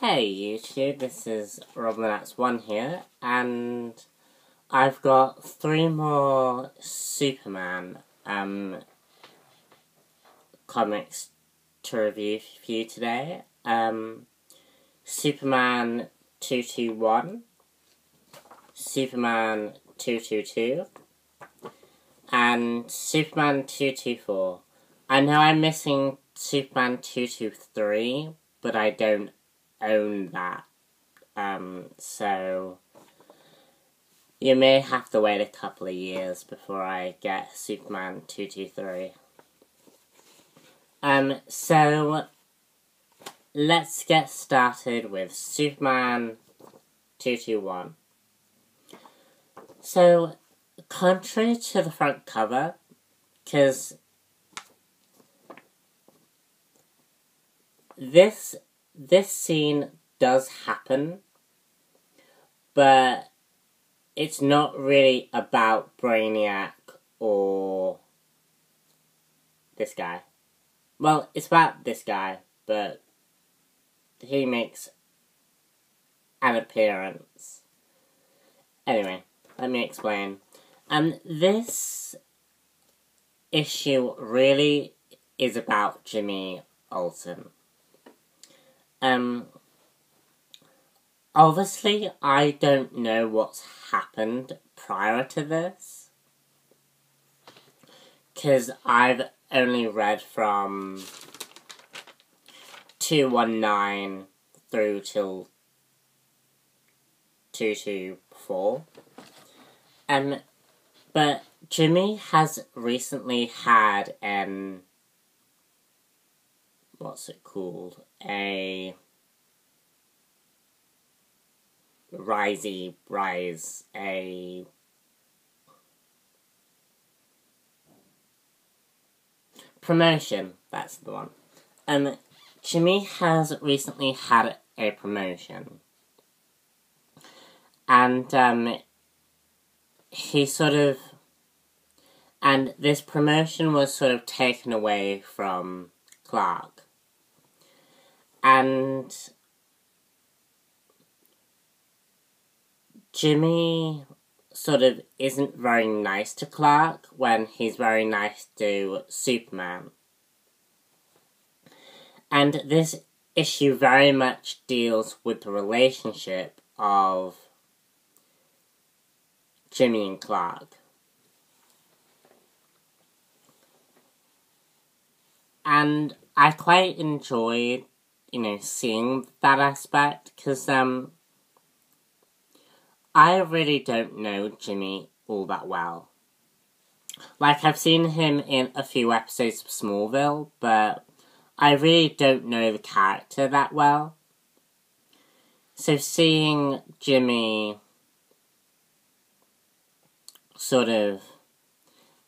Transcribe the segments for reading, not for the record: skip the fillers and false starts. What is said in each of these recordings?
Hey YouTube, this is RoblinX1 here, and I've got 3 more Superman comics to review for you today. Superman 221, Superman 222, and Superman 224. I know I'm missing Superman 223, but I don't own that. So you may have to wait a couple of years before I get Superman 223. So let's get started with Superman 221. So, contrary to the front cover, because this scene does happen, but it's not really about Brainiac or this guy. Well, it's about this guy, but he makes an appearance. Anyway, let me explain. This issue really is about Jimmy Olsen. Obviously, I don't know what's happened prior to this, because I've only read from 219 through till 224. But Jimmy has recently had what's it called? A promotion, that's the one. Jimmy has recently had a promotion. And, and this promotion was sort of taken away from Clark. And Jimmy sort of isn't very nice to Clark when he's very nice to Superman. And this issue very much deals with the relationship of Jimmy and Clark. And I quite enjoyed, seeing that aspect, because, I really don't know Jimmy all that well. Like, I've seen him in a few episodes of Smallville, but I really don't know the character that well. So seeing Jimmy sort of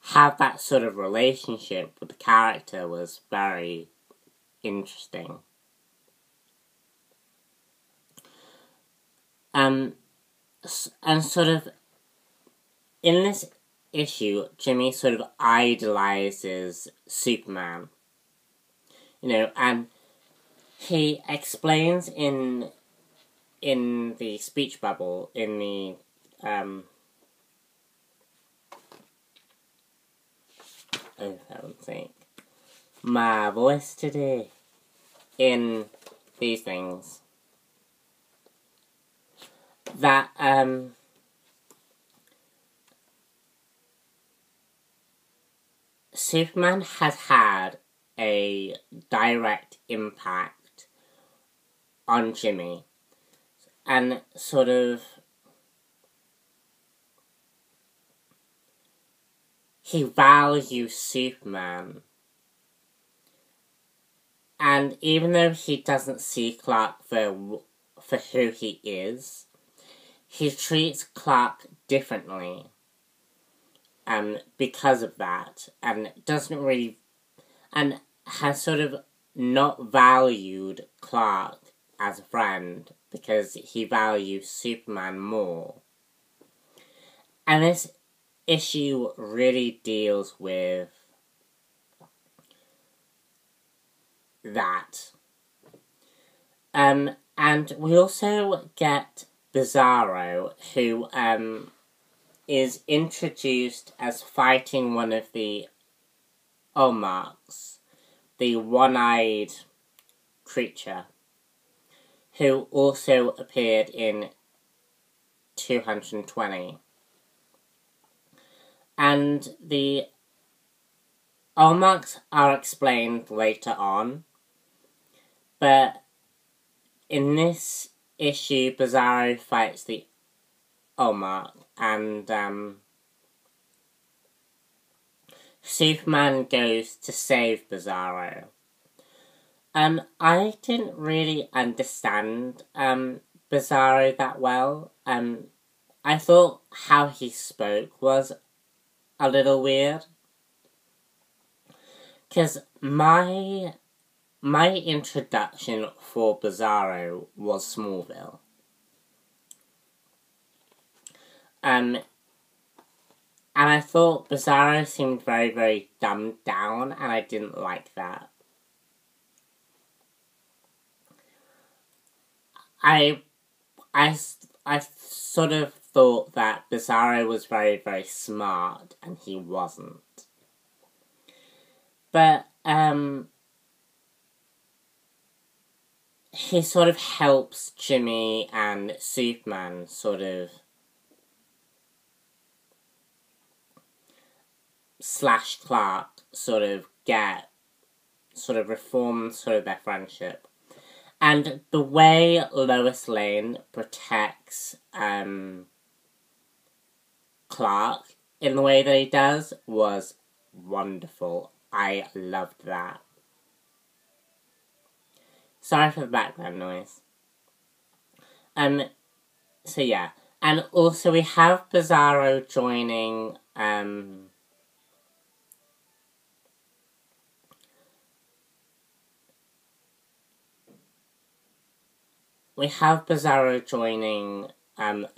have that sort of relationship with the character was very interesting. And sort of, in this issue, Jimmy sort of idolizes Superman. And he explains in the speech bubble, in the, I don't think, my voice today, in these things, that, Superman has had a direct impact on Jimmy, and sort of, he values Superman, and even though he doesn't see Clark for who he is, he treats Clark differently, because of that, and doesn't really, and has sort of not valued Clark as a friend, because he values Superman more. And this issue really deals with that. And we also get Bizarro, who is introduced as fighting one of the Olmarks, the one-eyed creature, who also appeared in 220. And the Olmarks are explained later on, but in this issue, Bizarro fights the Olmark, and Superman goes to save Bizarro. I didn't really understand Bizarro that well. I thought how he spoke was a little weird, because my introduction for Bizarro was Smallville. And I thought Bizarro seemed very, very dumbed down, and I didn't like that. I sort of thought that Bizarro was very, very smart, and he wasn't. But, he sort of helps Jimmy and Superman sort of / Clark sort of reform sort of their friendship. And the way Lois Lane protects Clark in the way that he does was wonderful. I loved that. Sorry for the background noise. So yeah. And also we have Bizarro joining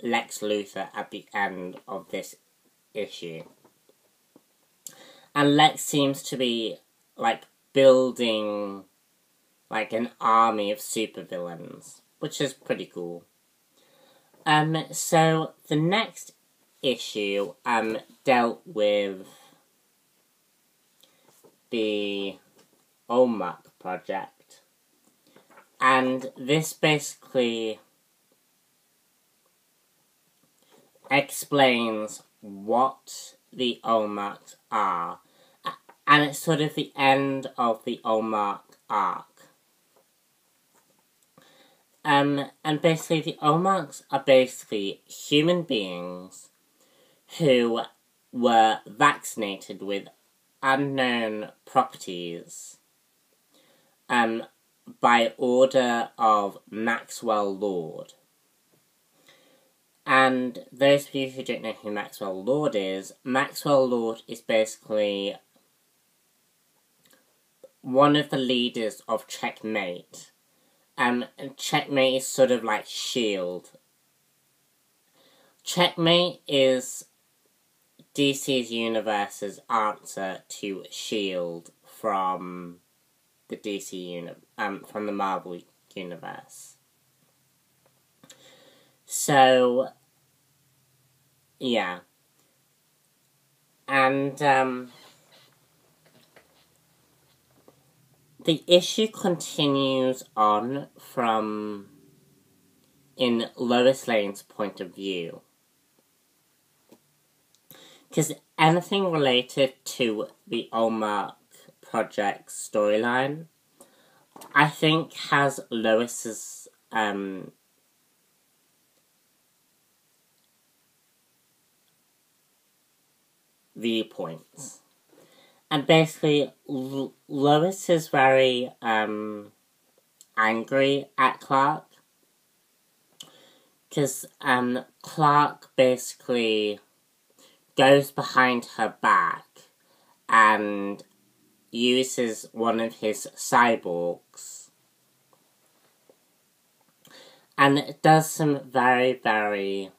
Lex Luthor at the end of this issue. And Lex seems to be, like, building, like, an army of supervillains, which is pretty cool. So the next issue, dealt with the Olmark project. And this basically explains what the Olmarks are. And it's sort of the end of the Olmark arc. And basically the Olmarks are basically human beings who were vaccinated with unknown properties by order of Maxwell Lord. And those of you who don't know who Maxwell Lord is basically one of the leaders of Checkmate. And Checkmate is sort of like S.H.I.E.L.D. Checkmate is DC's universe's answer to S.H.I.E.L.D. from the from the Marvel universe. So, yeah. And, the issue continues on from in Lois Lane's point of view. Because anything related to the Olmark project storyline, I think has Lois's viewpoints. And basically, Lois is very angry at Clark. Because Clark basically goes behind her back and uses one of his cyborgs. And it does some very, very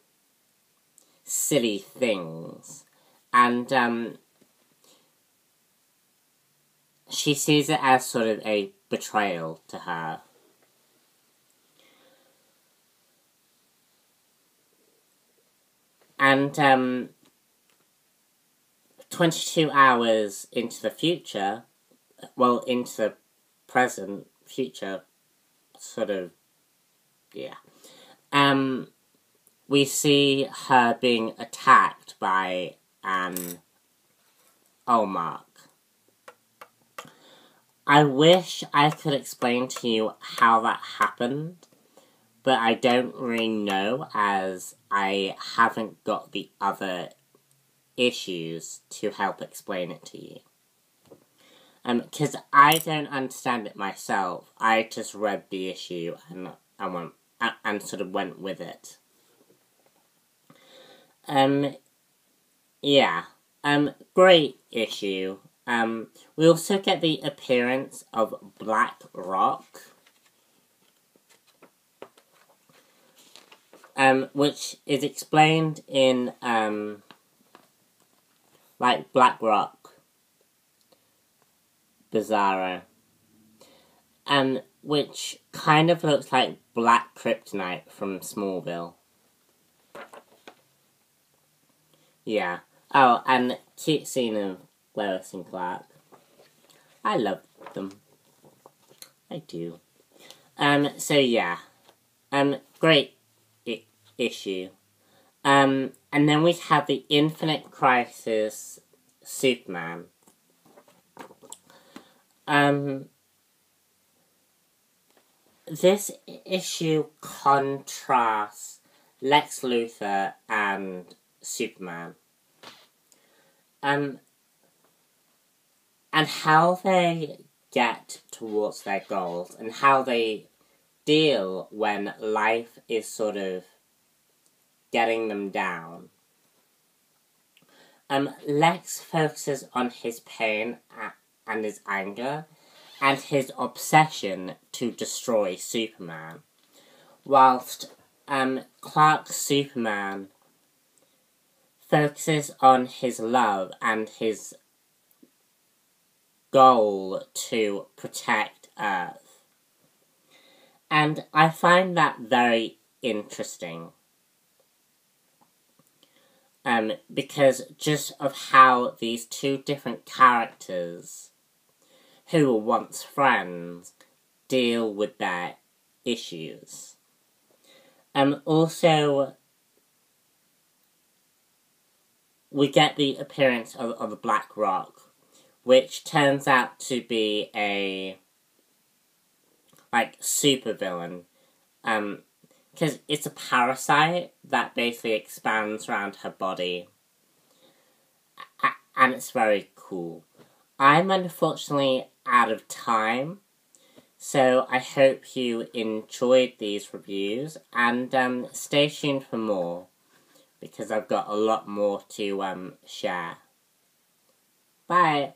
silly things. And she sees it as sort of a betrayal to her. And 22 hours into the future, well, into the present, future, sort of, yeah. We see her being attacked by an Olmark. I wish I could explain to you how that happened, but I don't really know, as I haven't got the other issues to help explain it to you. Because I don't understand it myself. I just read the issue and sort of went with it. Yeah. Great issue. We also get the appearance of Black Rock. Which is explained in, like, Black Rock Bizarro. Which kind of looks like Black Kryptonite from Smallville. Yeah. Oh, and cute scene of Lois and Clark. I love them. I do. So yeah. Great issue. And then we have the Infinite Crisis Superman. This issue contrasts Lex Luthor and Superman. And how they get towards their goals, and how they deal when life is sort of getting them down. Lex focuses on his pain and his anger, and his obsession to destroy Superman, whilst Clark's Superman focuses on his love and his goal to protect Earth. And I find that very interesting. Because just of how these two different characters, who were once friends, deal with their issues. Also, we get the appearance of the Black Rock, which turns out to be a, like, supervillain. Because it's a parasite that basically expands around her body. And it's very cool. I'm unfortunately out of time, so I hope you enjoyed these reviews, and stay tuned for more, because I've got a lot more to share. Bye!